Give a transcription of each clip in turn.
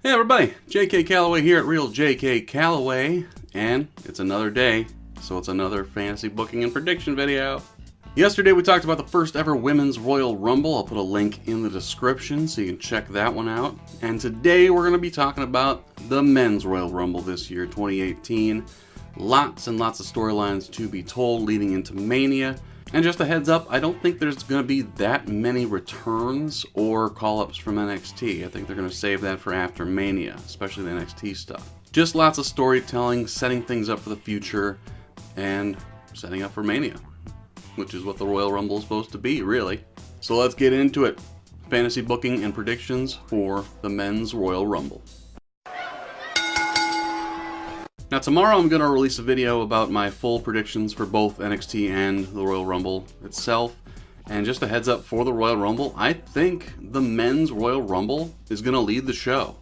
Hey everybody, JK Calloway here at Real JK Calloway, and it's another day, so it's another fantasy booking and prediction video. Yesterday we talked about the first ever Women's Royal Rumble. I'll put a link in the description so you can check that one out. And today we're going to be talking about the Men's Royal Rumble this year, 2018. Lots and lots of storylines to be told leading into Mania. And just a heads up, I don't think there's going to be that many returns or call-ups from NXT. I think they're going to save that for after Mania, especially the NXT stuff. Just lots of storytelling, setting things up for the future, and setting up for Mania, which is what the Royal Rumble is supposed to be, really. So let's get into it. Fantasy booking and predictions for the Men's Royal Rumble. Now tomorrow I'm going to release a video about my full predictions for both NXT and the Royal Rumble itself. And just a heads up for the Royal Rumble, I think the Men's Royal Rumble is going to lead the show.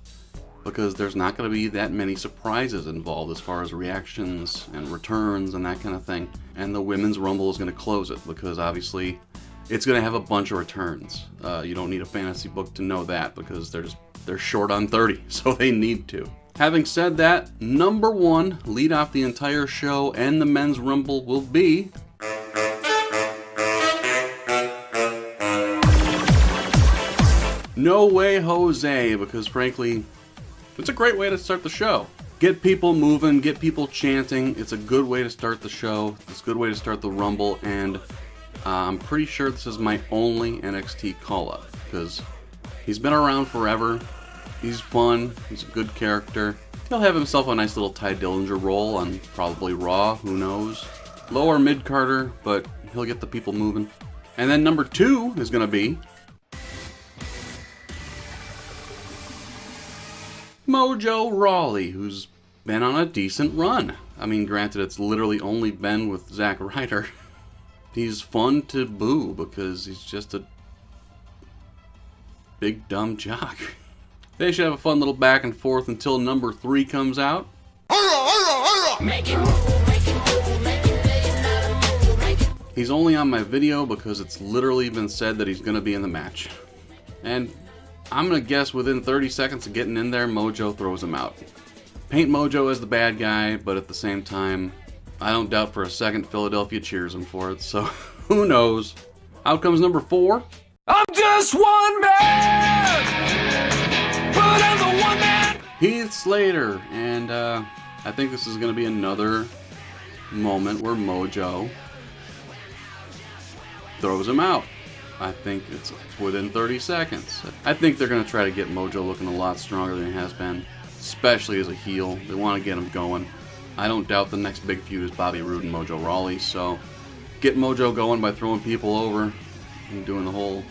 Because there's not going to be that many surprises involved as far as reactions and returns and that kind of thing. And the Women's Rumble is going to close it because obviously it's going to have a bunch of returns. You don't need a fantasy book to know that because they're short on 30, so they need to. Having said that, number one, lead off the entire show and the Men's Rumble will be No Way Jose, because frankly, it's a great way to start the show. Get people moving, get people chanting. It's a good way to start the show. It's a good way to start the Rumble, and I'm pretty sure this is my only NXT call-up, because he's been around forever. He's fun, he's a good character. He'll have himself a nice little Ty Dillinger role on probably Raw, who knows. Lower mid-carder, but he'll get the people moving. And then number two is going to be Mojo Rawley, who's been on a decent run. I mean, granted, it's literally only been with Zack Ryder. He's fun to boo because he's just a big dumb jock. They should have a fun little back and forth until number 3 comes out. He's only on my video because it's literally been said that he's going to be in the match. And I'm going to guess within 30 seconds of getting in there, Mojo throws him out. Paint Mojo as the bad guy, but at the same time, I don't doubt for a second Philadelphia cheers him for it, so who knows. Out comes number 4. I'm just one man! But I'm the one man. Heath Slater, and I think this is going to be another moment where Mojo throws him out. I think it's within 30 seconds. I think they're going to try to get Mojo looking a lot stronger than he has been, especially as a heel. They want to get him going. I don't doubt the next big feud is Bobby Roode and Mojo Rawley, so get Mojo going by throwing people over and doing the whole,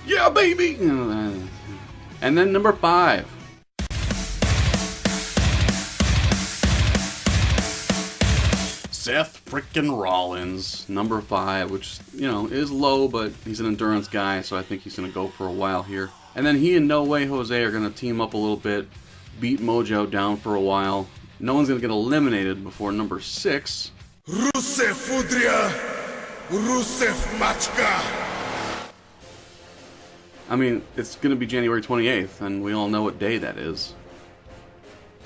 yeah baby! And then number 5. Seth frickin' Rollins, number 5, which, you know, is low, but he's an endurance guy, so I think he's going to go for a while here. And then he and No Way Jose are going to team up a little bit, beat Mojo down for a while. No one's going to get eliminated before number 6. Rusev Udria, Rusev Machka. I mean, it's going to be January 28th, and we all know what day that is.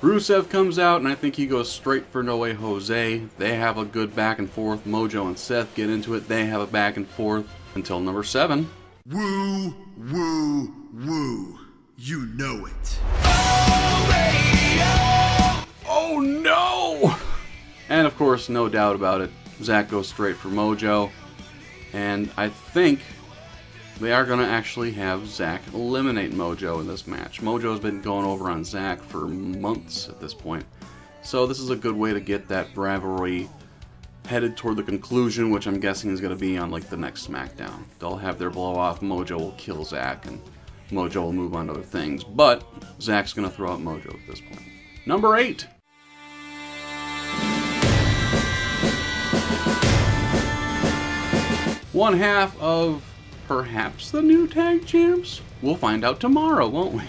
Rusev comes out, and I think he goes straight for No Way Jose. They have a good back and forth. Mojo and Seth get into it. They have a back and forth until number 7. Woo, woo, woo. You know it. Oh no! And of course, no doubt about it, Zack goes straight for Mojo. And I think they are going to actually have Zack eliminate Mojo in this match. Mojo's been going over on Zack for months at this point. So this is a good way to get that rivalry headed toward the conclusion, which I'm guessing is going to be on like the next SmackDown. They'll have their blow off, Mojo will kill Zack, and Mojo will move on to other things. But Zack's going to throw out Mojo at this point. Number 8. One half of perhaps the new tag champs? We'll find out tomorrow, won't we?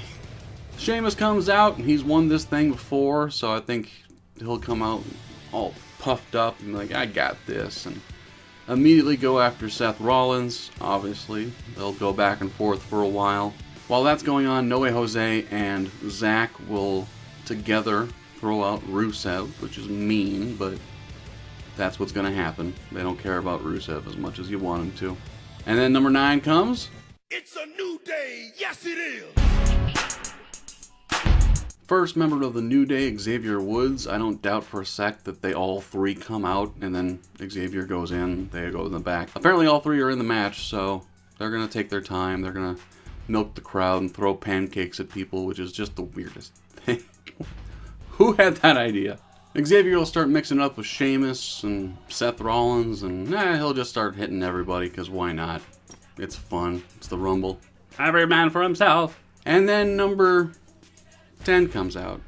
Sheamus comes out, and he's won this thing before, so I think he'll come out all puffed up and like, I got this, and immediately go after Seth Rollins. Obviously, they'll go back and forth for a while. While that's going on, No Way Jose and Zack will together throw out Rusev, which is mean, but that's what's going to happen. They don't care about Rusev as much as you want them to. And then number 9 comes. It's a new day, yes it is! First member of the New Day, Xavier Woods. I don't doubt for a sec that they all 3 come out, and then Xavier goes in, they go in the back. Apparently all 3 are in the match, so they're going to take their time. They're going to milk the crowd and throw pancakes at people, which is just the weirdest thing. Who had that idea? Xavier will start mixing it up with Sheamus and Seth Rollins, and he'll just start hitting everybody, because why not? It's fun. It's the Rumble. Every man for himself. And then number 10 comes out.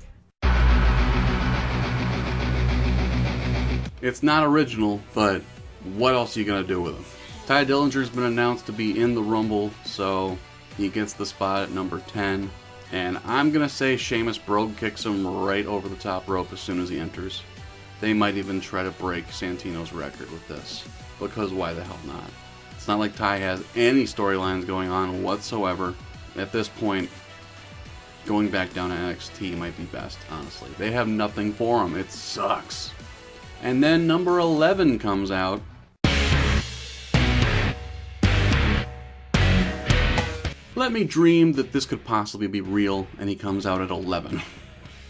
It's not original, but what else are you going to do with him? Ty Dillinger's been announced to be in the Rumble, so he gets the spot at number 10. And I'm going to say Sheamus Brogue kicks him right over the top rope as soon as he enters. They might even try to break Santino's record with this, because why the hell not? It's not like Ty has any storylines going on whatsoever. At this point, going back down to NXT might be best, honestly. They have nothing for him. It sucks. And then number 11 comes out. Let me dream that this could possibly be real, and he comes out at 11.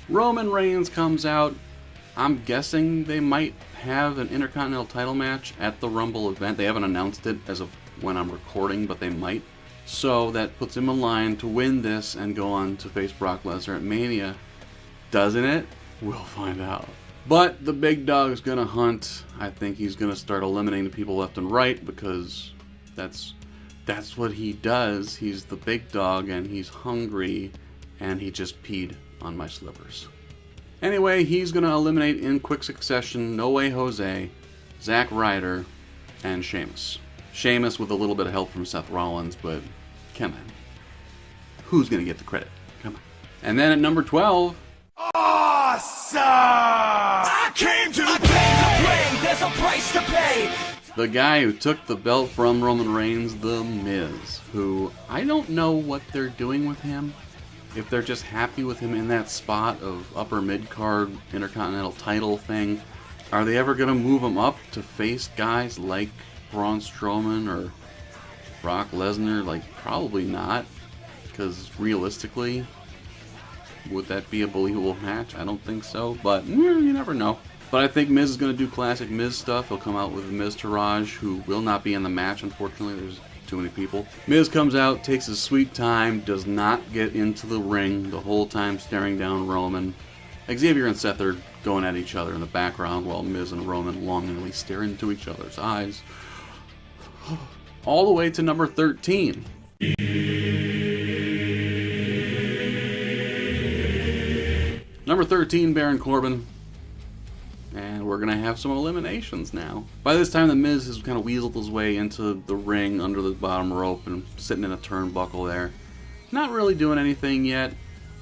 Roman Reigns comes out. I'm guessing they might have an Intercontinental title match at the Rumble event. They haven't announced it as of when I'm recording, but they might. So that puts him in line to win this and go on to face Brock Lesnar at Mania. Doesn't it? We'll find out. But the big dog's gonna hunt. I think he's gonna start eliminating people left and right, because that's what he does. He's the big dog and he's hungry, and he just peed on my slippers. Anyway, he's gonna eliminate in quick succession No Way Jose, Zack Ryder, and Sheamus. Sheamus with a little bit of help from Seth Rollins, but come on. Who's gonna get the credit? Come on. And then at number 12... Awesome! I came to play! There's a price to pay! The guy who took the belt from Roman Reigns, The Miz, who I don't know what they're doing with him. If they're just happy with him in that spot of upper mid-card Intercontinental title thing. Are they ever going to move him up to face guys like Braun Strowman or Brock Lesnar? Like, probably not. Because realistically, would that be a believable match? I don't think so, but you never know. But I think Miz is going to do classic Miz stuff. He'll come out with Miz Taraj, who will not be in the match, unfortunately. There's too many people. Miz comes out, takes his sweet time, does not get into the ring the whole time staring down Roman. Xavier and Seth are going at each other in the background while Miz and Roman longingly stare into each other's eyes. All the way to number 13. Number 13, Baron Corbin. And we're going to have some eliminations now. By this time, The Miz has kind of weaseled his way into the ring under the bottom rope and sitting in a turnbuckle there. Not really doing anything yet,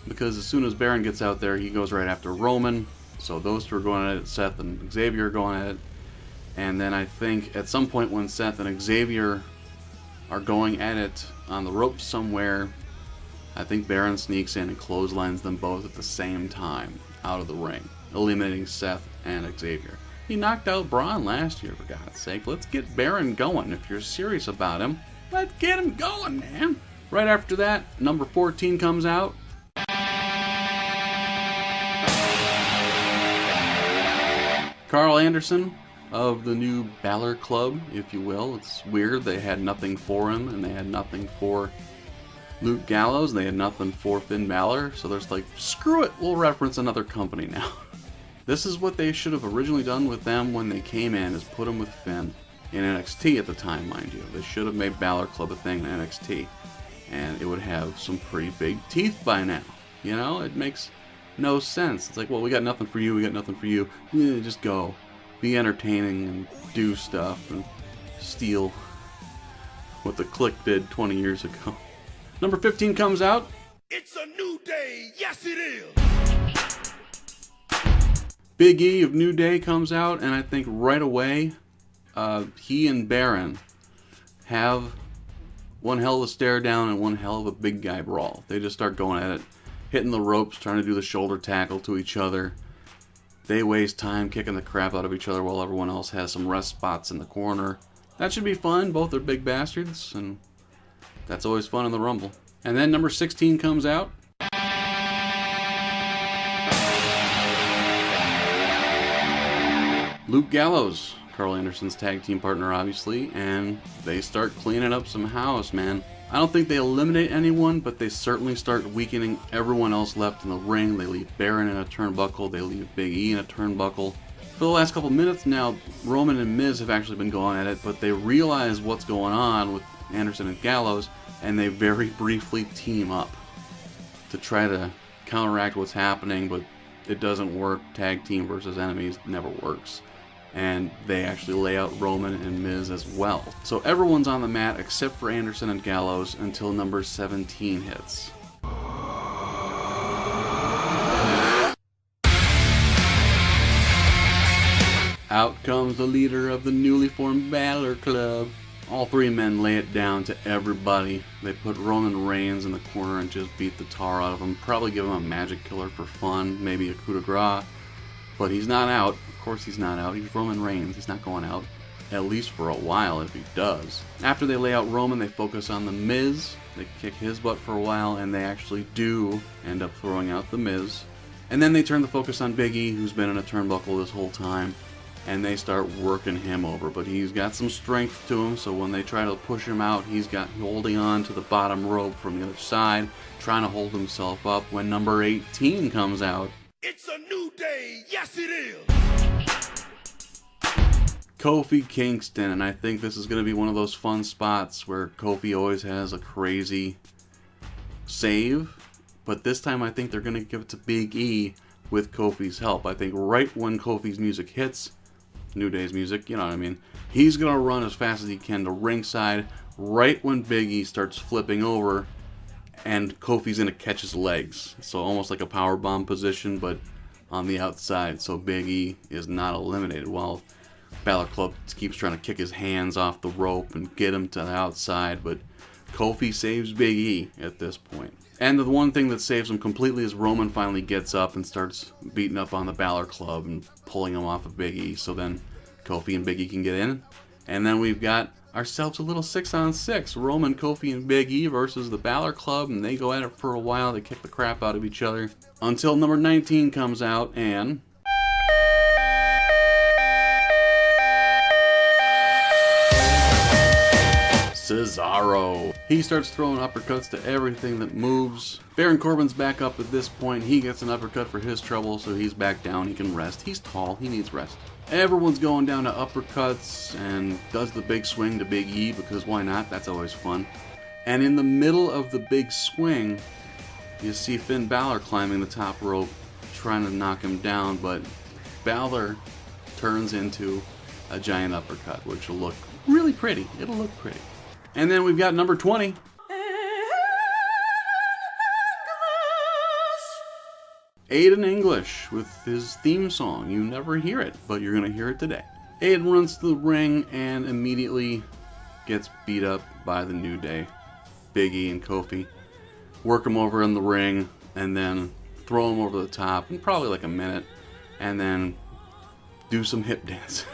because as soon as Baron gets out there, he goes right after Roman. So those two are going at it. Seth and Xavier are going at it. And then I think at some point when Seth and Xavier are going at it on the rope somewhere, I think Baron sneaks in and clotheslines them both at the same time out of the ring, eliminating Seth and Xavier. He knocked out Braun last year, for God's sake. Let's get Baron going. If you're serious about him, let's get him going, man. Right after that, number 14 comes out. Carl Anderson of the new Balor Club, if you will. It's weird. They had nothing for him, and they had nothing for Luke Gallows. They had nothing for Finn Balor. So there's like, screw it, we'll reference another company now. This is what they should have originally done with them when they came in, is put them with Finn in NXT at the time, mind you. They should have made Balor Club a thing in NXT, and it would have some pretty big teeth by now. You know, it makes no sense. It's like, well, we got nothing for you, we got nothing for you. Yeah, just go. Be entertaining and do stuff and steal what the Click did 20 years ago. Number 15 comes out. It's a new day, yes it is! Big E of New Day comes out, and I think right away, he and Baron have one hell of a stare down and one hell of a big guy brawl. They just start going at it, hitting the ropes, trying to do the shoulder tackle to each other. They waste time kicking the crap out of each other while everyone else has some rest spots in the corner. That should be fun. Both are big bastards, and that's always fun in the Rumble. And then number 16 comes out. Luke Gallows, Carl Anderson's tag team partner, obviously, and they start cleaning up some house, man. I don't think they eliminate anyone, but they certainly start weakening everyone else left in the ring. They leave Baron in a turnbuckle. They leave Big E in a turnbuckle. For the last couple minutes now, Roman and Miz have actually been going at it, but they realize what's going on with Anderson and Gallows, and they very briefly team up to try to counteract what's happening, but it doesn't work. Tag team versus enemies never works. And they actually lay out Roman and Miz as well. So everyone's on the mat except for Anderson and Gallows until number 17 hits. Out comes the leader of the newly formed Balor Club. All three men lay it down to everybody. They put Roman Reigns in the corner and just beat the tar out of him. Probably give him a magic killer for fun, maybe a coup de grace. But he's not out. Of course he's not out. He's Roman Reigns. He's not going out. At least for a while if he does. After they lay out Roman, they focus on The Miz. They kick his butt for a while, and they actually do end up throwing out The Miz. And then they turn the focus on Big E, who's been in a turnbuckle this whole time. And they start working him over. But he's got some strength to him, so when they try to push him out, he's got holding on to the bottom rope from the other side, trying to hold himself up when number 18 comes out. It's a new day, yes it is! Kofi Kingston, and I think this is going to be one of those fun spots where Kofi always has a crazy save, but this time I think they're going to give it to Big E with Kofi's help. I think right when Kofi's music hits, New Day's music, you know what I mean, he's going to run as fast as he can to ringside right when Big E starts flipping over, and Kofi's going to catch his legs. So almost like a powerbomb position, but on the outside, so Big E is not eliminated, while Balor Club keeps trying to kick his hands off the rope and get him to the outside, but Kofi saves Big E at this point. And the one thing that saves him completely is Roman finally gets up and starts beating up on the Balor Club and pulling him off of Big E, so then Kofi and Big E can get in. And then we've got ourselves a little 6-on-6. Roman, Kofi, and Big E versus the Balor Club, and they go at it for a while. They kick the crap out of each other until number 19 comes out, and Cesaro. He starts throwing uppercuts to everything that moves. Baron Corbin's back up at this point. He gets an uppercut for his trouble, so he's back down. He can rest. He's tall. He needs rest. Everyone's going down to uppercuts and does the big swing to Big E, because why not? That's always fun. And in the middle of the big swing, you see Finn Balor climbing the top rope, trying to knock him down, but Balor turns into a giant uppercut, which will look really pretty. It'll look pretty. And then we've got number 20. Aiden English with his theme song. You never hear it, but you're going to hear it today. Aiden runs to the ring and immediately gets beat up by the New Day. Big E and Kofi work him over in the ring and then throw him over the top in probably like a minute, and then do some hip dance.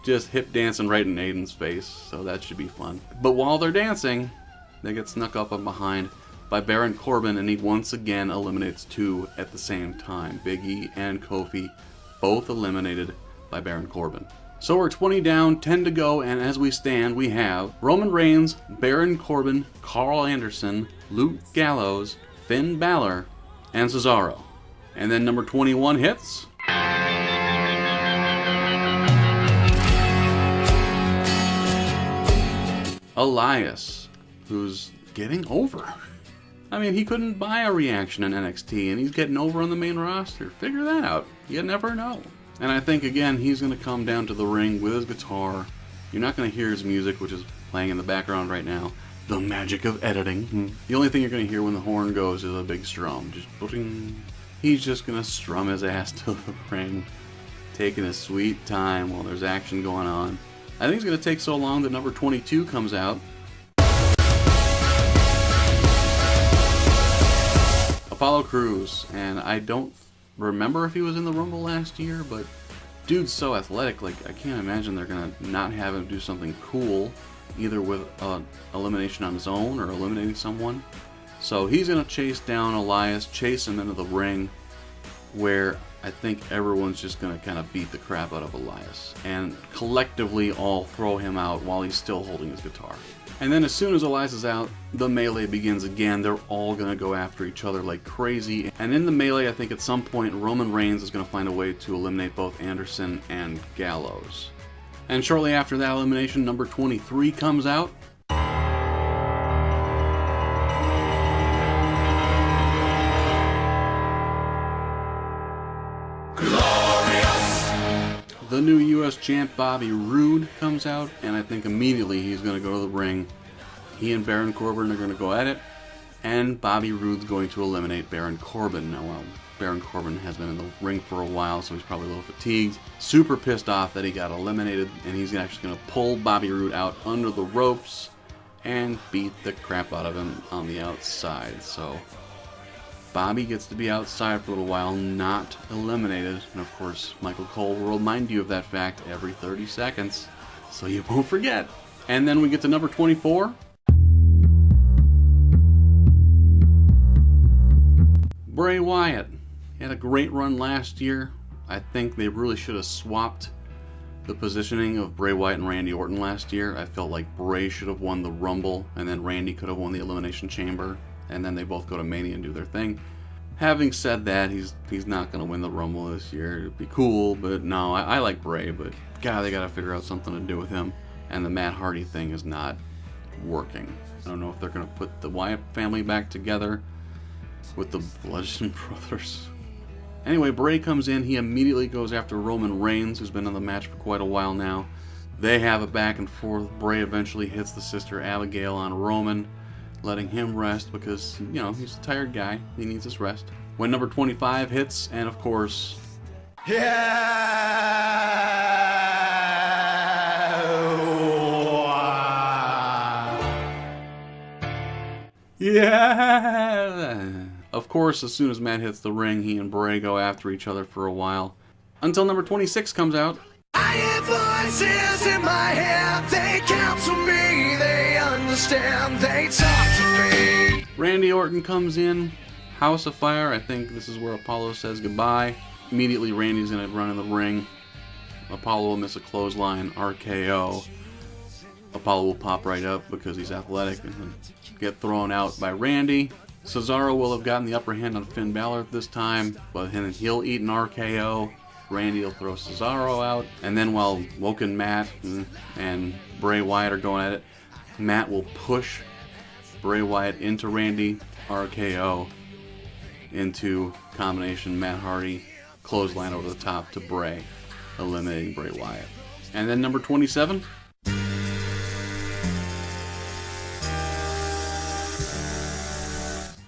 just hip dancing right in Aiden's face, so that should be fun. But while they're dancing, they get snuck up on behind by Baron Corbin, and he once again eliminates two at the same time. Big E and Kofi both eliminated by Baron Corbin. So we're 20 down, 10 to go, and as we stand, we have Roman Reigns, Baron Corbin, Carl Anderson, Luke Gallows, Finn Balor, and Cesaro. And then number 21 hits. Elias, who's getting over. I mean, he couldn't buy a reaction in NXT, and he's getting over on the main roster. Figure that out. You never know. And I think, again, he's going to come down to the ring with his guitar. You're not going to hear his music, which is playing in the background right now. The magic of editing. The only thing you're going to hear when the horn goes is a big strum. Just bling. He's just going to strum his ass to the ring, taking his sweet time while there's action going on. I think it's going to take so long that number 22 comes out, Apollo Crews, and I don't remember if he was in the Rumble last year, but dude's so athletic, like I can't imagine they're gonna not have him do something cool, either with elimination on his own or eliminating someone. So he's gonna chase down Elias, chase him into the ring, where I think everyone's just gonna kind of beat the crap out of Elias and collectively all throw him out while he's still holding his guitar. And then as soon as Elias is out, the melee begins again. They're all going to go after each other like crazy. And in the melee, I think at some point, Roman Reigns is going to find a way to eliminate both Anderson and Gallows. And shortly after that elimination, number 23 comes out. The new U.S. champ Bobby Roode comes out, and I think immediately he's going to go to the ring. He and Baron Corbin are going to go at it, and Bobby Roode's going to eliminate Baron Corbin. Now, Baron Corbin has been in the ring for a while, so he's probably a little fatigued. Super pissed off that he got eliminated, and he's actually going to pull Bobby Roode out under the ropes and beat the crap out of him on the outside. So Bobby gets to be outside for a little while, not eliminated. And of course, Michael Cole will remind you of that fact every 30 seconds, so you won't forget. And then we get to number 24. Bray Wyatt. He had a great run last year. I think they really should have swapped the positioning of Bray Wyatt and Randy Orton last year. I felt like Bray should have won the Rumble, and then Randy could have won the Elimination Chamber, and then they both go to Mania and do their thing. Having said that, he's not going to win the Rumble this year. It'd be cool, but no, I like Bray, but God, they got to figure out something to do with him. And the Matt Hardy thing is not working. I don't know if they're going to put the Wyatt family back together with the Bludgeon Brothers. Anyway, Bray comes in. He immediately goes after Roman Reigns, who's been in the match for quite a while now. They have a back and forth. Bray eventually hits the sister Abigail on Roman, letting him rest because, you know, he's a tired guy. He needs his rest. When number 25 hits, and of course... Yeah! Of course, as soon as Matt hits the ring, he and Bray go after each other for a while. Until number 26 comes out. I hear voices in my head, they counsel me, they understand, they talk to me. Randy Orton comes in, House of Fire. I think this is where Apollo says goodbye. Immediately Randy's gonna run in the ring. Apollo will miss a clothesline, RKO. Apollo will pop right up because he's athletic and then get thrown out by Randy. Cesaro will have gotten the upper hand on Finn Balor this time, but then he'll eat an RKO. Randy will throw Cesaro out, and then while Woken Matt and Bray Wyatt are going at it, Matt will push Bray Wyatt into Randy, RKO, into combination Matt Hardy, clothesline over the top to Bray, eliminating Bray Wyatt. And then number 27.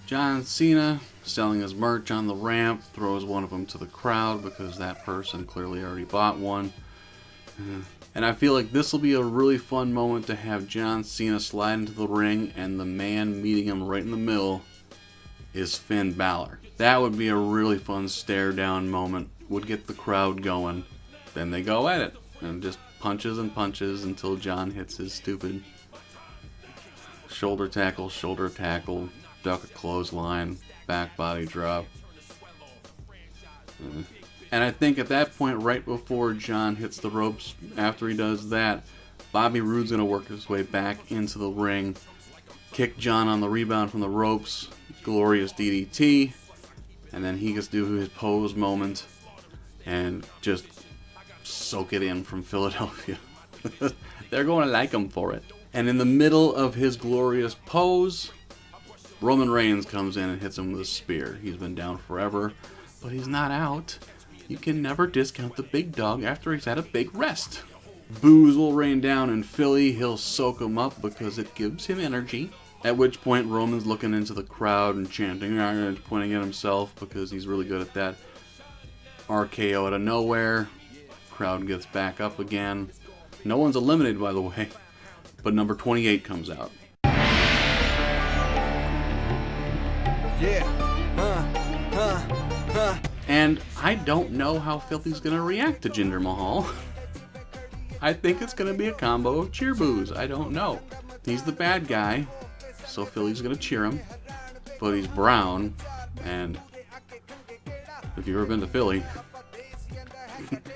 John Cena selling his merch on the ramp, throws one of them to the crowd because that person clearly already bought one. And I feel like this will be a really fun moment to have John Cena slide into the ring and the man meeting him right in the middle is Finn Balor. That would be a really fun stare down moment, would get the crowd going. Then they go at it and just punches and punches until John hits his stupid shoulder tackle, duck a clothesline, back body drop. And I think at that point, right before John hits the ropes, after he does that, Bobby Roode's going to work his way back into the ring, kick John on the rebound from the ropes, glorious DDT, and then he gets to do his pose moment and just soak it in from Philadelphia. They're going to like him for it. And in the middle of his glorious pose, Roman Reigns comes in and hits him with a spear. He's been down forever, but he's not out. You can never discount the big dog after he's had a big rest. Boos will rain down in Philly. He'll soak him up because it gives him energy. At which point Roman's looking into the crowd and chanting and pointing at himself because he's really good at that. RKO out of nowhere. Crowd gets back up again. No one's eliminated, by the way, but number 28 comes out. Yeah, And I don't know how Filthy's gonna react to Jinder Mahal. I think it's gonna be a combo of cheer boos. I don't know. He's the bad guy, so Philly's gonna cheer him. But he's brown, and if you've ever been to Philly,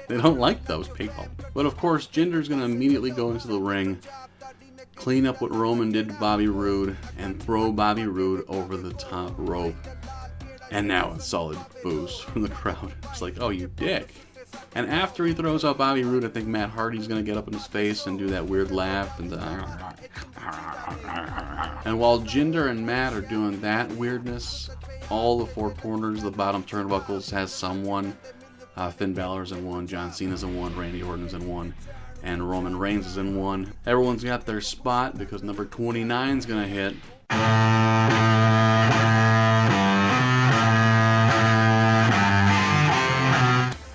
they don't like those people. But of course, Jinder's gonna immediately go into the ring, clean up what Roman did to Bobby Roode, and throw Bobby Roode over the top rope. And now it's solid boos from the crowd. It's like, oh, you dick. And after he throws out Bobby Roode, I think Matt Hardy's gonna get up in his face and do that weird laugh. And while Jinder and Matt are doing that weirdness, all the four corners, the bottom turnbuckles has someone. Finn Balor's in one, John Cena's in one, Randy Orton's in one, and Roman Reigns is in one. Everyone's got their spot because number 29's gonna hit.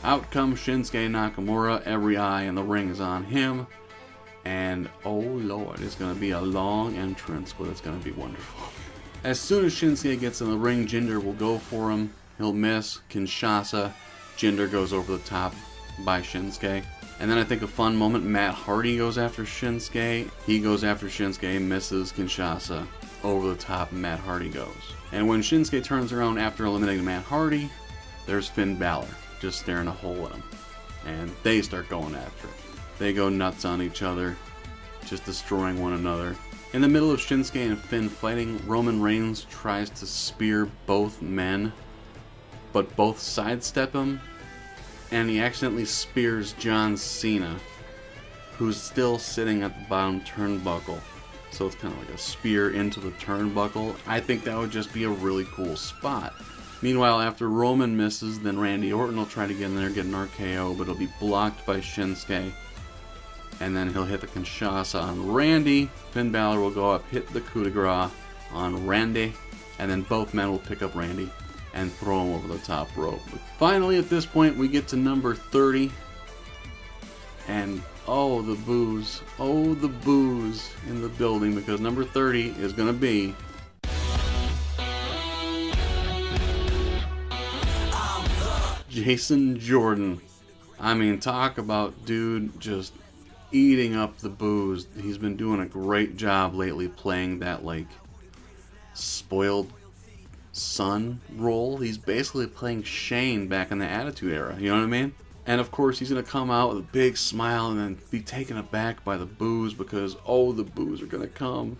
Out comes Shinsuke Nakamura. Every eye in the ring is on him. And oh lord, it's going to be a long entrance, but it's going to be wonderful. As soon as Shinsuke gets in the ring, Jinder will go for him. He'll miss. Kinshasa. Jinder goes over the top by Shinsuke. And then I think a fun moment, Matt Hardy goes after Shinsuke. He goes after Shinsuke, misses Kinshasa. Over the top, Matt Hardy goes. And when Shinsuke turns around after eliminating Matt Hardy, there's Finn Balor just staring a hole at him. And they start going after it. They go nuts on each other, just destroying one another. In the middle of Shinsuke and Finn fighting, Roman Reigns tries to spear both men, but both sidestep him, and he accidentally spears John Cena, who's still sitting at the bottom turnbuckle. So it's kind of like a spear into the turnbuckle. I think that would just be a really cool spot. Meanwhile, after Roman misses, then Randy Orton will try to get in there, get an RKO, but it'll be blocked by Shinsuke. And then he'll hit the Kinshasa on Randy. Finn Balor will go up, hit the coup de grace on Randy, and then both men will pick up Randy and throw him over the top rope. But finally, at this point, we get to number 30. And oh, the boos in the building, because number 30 is going to be Jason Jordan. I mean, talk about dude just eating up the boos. He's been doing a great job lately playing that, like, spoiled son role. He's basically playing Shane back in the Attitude Era, you know what I mean? And of course he's going to come out with a big smile and then be taken aback by the boos because, oh, the boos are going to come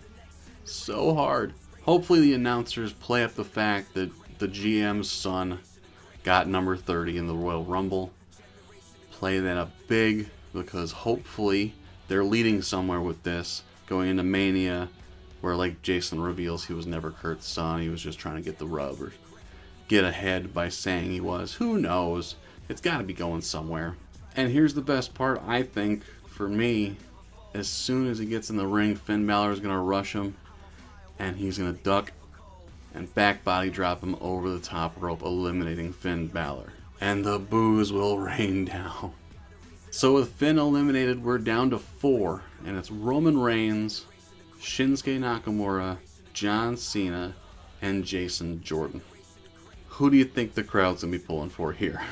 so hard. Hopefully the announcers play up the fact that the GM's son got number 30 in the Royal Rumble. Play that up big, because hopefully they're leading somewhere with this, going into Mania, where, like, Jason reveals he was never Kurt's son, he was just trying to get the rub, or get ahead by saying he was. Who knows? It's got to be going somewhere. And here's the best part, I think, for me. As soon as he gets in the ring, Finn Balor is going to rush him, and he's going to duck and back body drop him over the top rope, eliminating Finn Balor. And the boos will rain down. So with Finn eliminated, we're down to 4, and it's Roman Reigns, Shinsuke Nakamura, John Cena, and Jason Jordan. Who do you think the crowd's going to be pulling for here?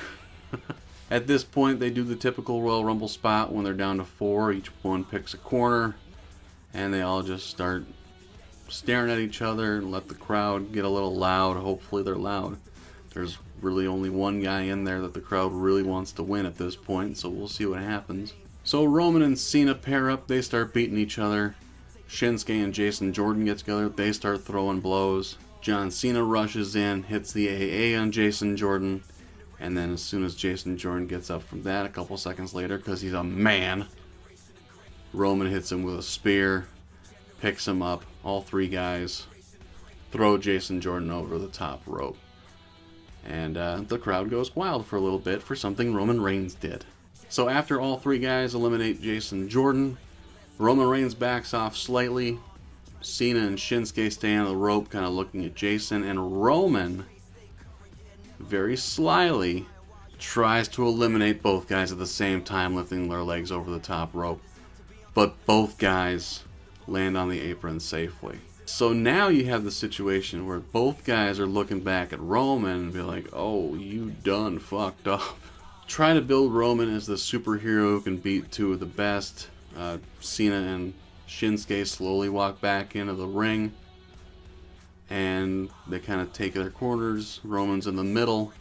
At this point, they do the typical Royal Rumble spot when they're down to 4. Each one picks a corner, and they all just start staring at each other and let the crowd get a little loud. Hopefully they're loud. There's really only one guy in there that the crowd really wants to win at this point, so we'll see what happens. So Roman and Cena pair up, they start beating each other. Shinsuke and Jason Jordan get together, they start throwing blows. John Cena rushes in, hits the AA on Jason Jordan, and then as soon as Jason Jordan gets up from that, a couple seconds later, because he's a man, Roman hits him with a spear, picks him up, all 3 guys throw Jason Jordan over the top rope. And the crowd goes wild for a little bit for something Roman Reigns did. So after all 3 guys eliminate Jason Jordan, Roman Reigns backs off slightly. Cena and Shinsuke stay on the rope, kind of looking at Jason. And Roman, very slyly, tries to eliminate both guys at the same time, lifting their legs over the top rope. But both guys land on the apron safely. So now you have the situation where both guys are looking back at Roman and be like, oh, you done fucked up. Try to build Roman as the superhero who can beat two of the best. Cena and Shinsuke slowly walk back into the ring, and they kind of take their corners. Roman's in the middle,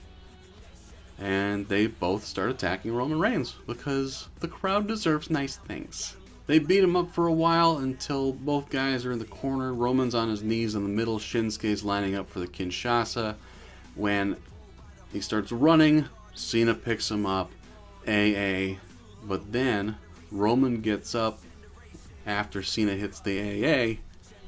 and they both start attacking Roman Reigns because the crowd deserves nice things. They beat him up for a while until both guys are in the corner. Roman's on his knees in the middle. Shinsuke's lining up for the Kinshasa. When he starts running, Cena picks him up, but then Roman gets up after Cena hits the AA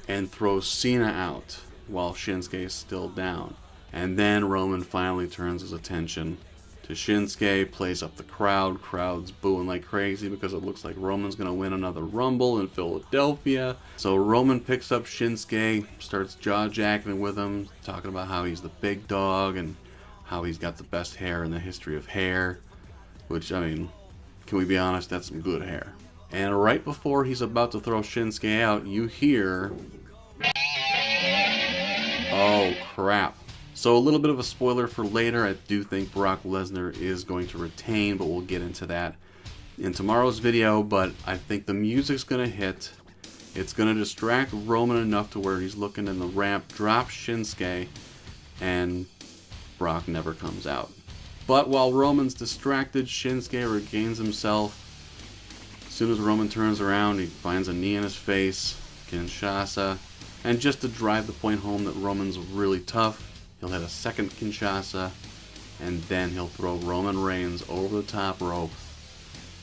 and throws Cena out while Shinsuke is still down. And then Roman finally turns his attention to Shinsuke, plays up the crowd. Crowd's booing like crazy because it looks like Roman's going to win another Rumble in Philadelphia. So Roman picks up Shinsuke, starts jaw-jacking with him, talking about how he's the big dog and how he's got the best hair in the history of hair. Which, I mean, can we be honest? That's some good hair. And right before he's about to throw Shinsuke out, you hear... oh, crap. So a little bit of a spoiler for later. I do think Brock Lesnar is going to retain, but we'll get into that in tomorrow's video. But I think the music's going to hit. It's going to distract Roman enough to where he's looking in the ramp, drops Shinsuke, and Brock never comes out. But while Roman's distracted, Shinsuke regains himself. As soon as Roman turns around, he finds a knee in his face, Kinshasa. And just to drive the point home that Roman's really tough, he'll hit a second Kinshasa, and then he'll throw Roman Reigns over the top rope,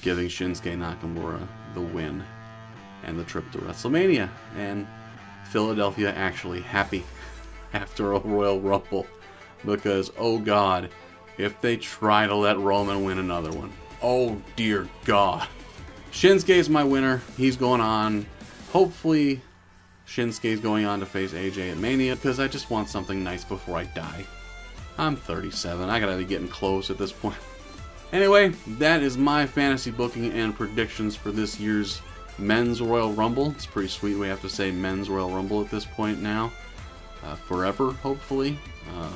giving Shinsuke Nakamura the win and the trip to WrestleMania. And Philadelphia actually happy after a Royal Rumble, because, oh God, if they try to let Roman win another one, oh dear God. Shinsuke's my winner. He's going on. Hopefully Shinsuke's going on to face AJ at Mania, because I just want something nice before I die. I'm 37. I gotta be getting close at this point. Anyway, that is my fantasy booking and predictions for this year's Men's Royal Rumble. It's pretty sweet we have to say Men's Royal Rumble at this point now. Forever, hopefully.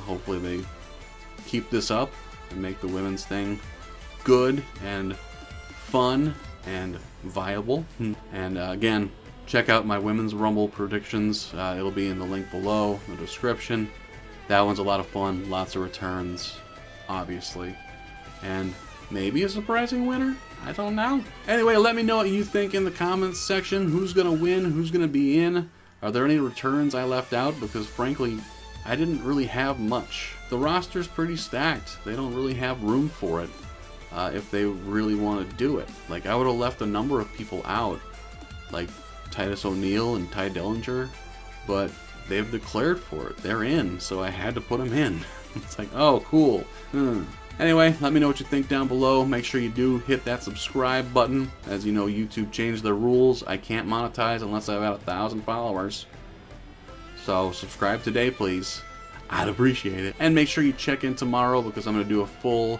Hopefully they keep this up and make the women's thing good and fun and viable. And again, check out my Women's Rumble predictions. It'll be in the link below, in the description. That one's a lot of fun, lots of returns, obviously. And maybe a surprising winner? I don't know. Anyway, let me know what you think in the comments section. Who's going to win? Who's going to be in? Are there any returns I left out? Because frankly, I didn't really have much. The roster's pretty stacked. They don't really have room for it if they really want to do it. Like, I would have left a number of people out, like Titus O'Neil and Ty Dillinger, but they've declared for it. They're in, so I had to put them in. It's like, oh, cool. Anyway, let me know what you think down below. Make sure you do hit that subscribe button. As you know, YouTube changed their rules. I can't monetize unless I've got 1,000 followers. So subscribe today, please. I'd appreciate it. And make sure you check in tomorrow, because I'm going to do a full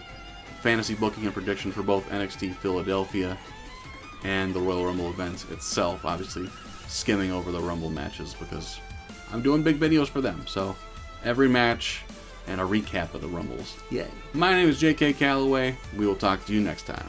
fantasy booking and prediction for both NXT Philadelphia and the Royal Rumble event itself. Obviously, skimming over the Rumble matches because I'm doing big videos for them. So every match and a recap of the Rumbles. Yay. My name is JK Calloway. We will talk to you next time.